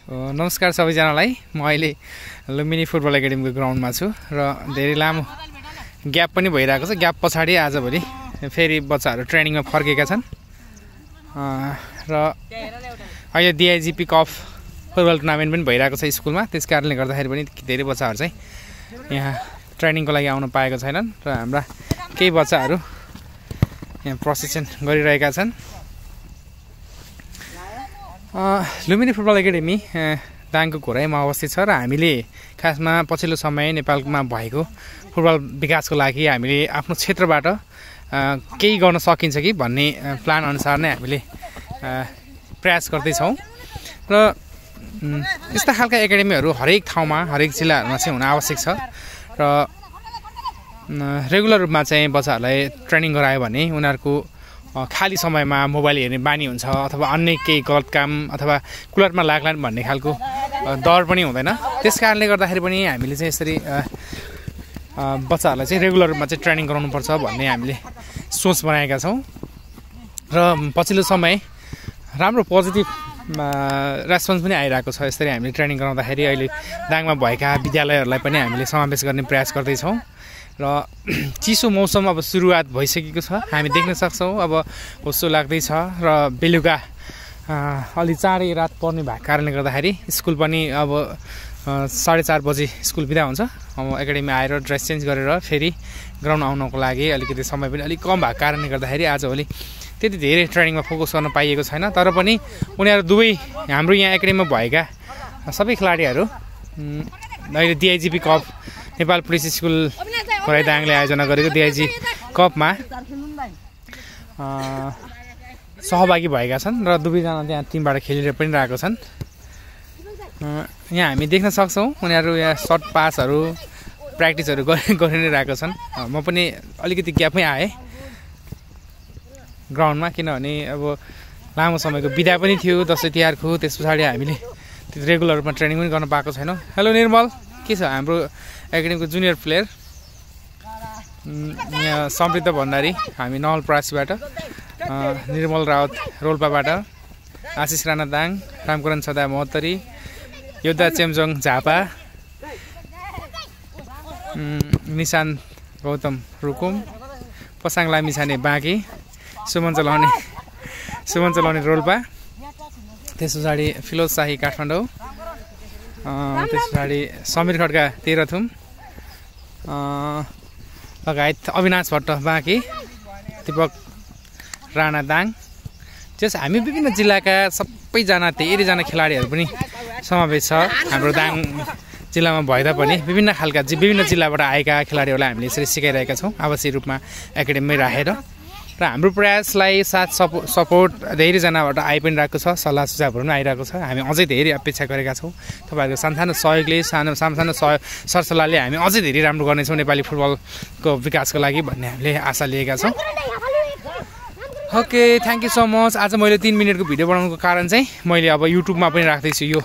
नमस्कार सबैजनालाई। म अहिले लुम्बिनी फुटबल एकाडेमीको ग्राउन्डमा छु र धेरै लामो ग्याप पनि भइरहेको छ। ग्याप पछाडि आजभोलि फेरि बच्चाहरू ट्रेनिङमा फर्केका छन् र अहिले DIGP कप फुटबल टुर्नामेन्ट पनि भइरहेको छ स्कुलमा। त्यस कारणले गर्दाखेरि पनि धेरै बच्चाहरू चाहिँ यहाँ ट्रेनिङको लागि आउन पाएको छैनन् र हाम्रा केही बच्चाहरू यहाँ प्रशिक्षण गरिरहेका छन्। लुम्बिनी फुटबल एकाडेमी दाङको घोराइमा अवस्थित छ र हामीले खासमा पछिल्लो समय नेपालमा भएको फुटबल विकासको लागि हामीले आफ्नो क्षेत्रबाट केही गर्न सकिन्छ कि भन्ने प्लान अनुसार नै हामीले प्रयास गर्दैछौँ र यस्ता खालका एकाडेमीहरू हरेक ठाउँमा हरेक जिल्लाहरूमा चाहिँ हुन आवश्यक छ र रेगुलर रूपमा चाहिँ बच्चाहरूलाई ट्रेनिङ गरायो भने उनीहरूको खाली समयमा मोबाइल हेर्ने बानी हुन्छ अथवा अन्य केही गलत काम अथवा कुलरमा लाग्ला भन्ने खालको डर पनि हुँदैन। त्यस कारणले गर्दाखेरि पनि हामीले चाहिँ यसरी बच्चाहरूलाई चाहिँ रेगुलर रूपमा चाहिँ ट्रेनिङ गराउनुपर्छ भन्ने हामीले सोच बनाएका छौँ र पछिल्लो समय राम्रो पोजिटिभ रेस्पोन्स पनि आइरहेको छ। यसरी हामीले ट्रेनिङ गराउँदाखेरि अहिले दाङमा भएका विद्यालयहरूलाई पनि हामीले समावेश गर्ने प्रयास गर्दैछौँ र चिसो मौसम अब सुरुवात भइसकेको छ, हामी देख्न सक्छौँ। अब होसो लाग्दैछ र बेलुका अलि चाँडै रात पर्ने भएको कारणले गर्दाखेरि स्कुल पनि अब 4:30 बजी स्कुल बिदा हुन्छ। अब एकाडेमी आएर ड्रेस चेन्ज गरेर फेरि ग्राउन्ड आउनको लागि अलिकति समय पनि अलिक कम भएको कारणले गर्दाखेरि आजभोलि त्यति धेरै ट्रेनिङमा फोकस गर्न पाइएको छैन। तर पनि उनीहरू दुवै हाम्रो यहाँ एकाडेमीमा भएका सबै खेलाडीहरू अहिले DIGP cup Nepal police school खोराई दाङले आयोजना गरेको DIGP कपमा सहभागी भएका छन् र दुवैजना त्यहाँ टिमबाट खेलेर पनि रहेको छन्। यहाँ हामी देख्न सक्छौँ उनीहरू यहाँ सर्ट पासहरू प्र्याक्टिसहरू गरि नै रहेको छन्। म पनि अलिकति ग्यापमै आएँ ग्राउन्डमा, किनभने अब लामो समयको बिदा पनि थियो दसैँ तिहारको। त्यस पछाडि हामीले रेगुलर रूपमा ट्रेनिङ पनि गर्न पाएको छैनौँ। हेलो निर्मल, के छ? हाम्रो एकाडेमीको जुनियर प्लेयर यहाँ समृद्ध भण्डारी, हामी नवलपरासीबाट, निर्मल रावत रोल्पाबाट, आशिष राणा दाङ, रामकरण सदा महोत्तरी, योद्धा चेम्जोङ झापा, निशान गौतम रुकुम, पसाङ लामिछाने बाँकी, सुमन चलाउने रोल्पा, त्यस पछाडि फिलोज शाही काठमाडौँ, त्यस पछाडि समीर खड्का तेह्रथुम लगायत अविनाश भट्ट बाँकी, दीपक राणा दाङ। त्यस हामी विभिन्न जिल्लाका सबैजना धेरैजना खेलाडीहरू पनि समावेश छ। हाम्रो दाङ जिल्लामा भए तापनि विभिन्न जिल्लाबाट आएका खेलाडीहरूलाई हामीले यसरी सिकाइरहेका छौँ आवश्यक रूपमा एकाडेमीमै राखेर र हाम्रो प्रयासलाई साथ सपोर्ट धेरैजनाबाट आइ पनि रहेको छ, सल्लाह सुझावहरू पनि आइरहेको छ। हामी अझै धेरै अपेक्षा गरेका छौँ। तपाईँहरूको सानो सहयोगले सानो सरसल्लाहले हामी अझै धेरै राम्रो गर्नेछौँ नेपाली फुटबलको विकासको लागि भन्ने हामीले आशा लिएका छौँ। Okay, thank you so much. आज मैले 3 मिनटको भिडियो बनाउनुको कारण चाहिँ मैले अब युट्युबमा पनि राख्दैछु यो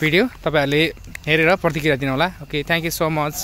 भिडियो, तपाईँहरूले हेरेर प्रतिक्रिया दिनुहोला। Okay, thank you so much.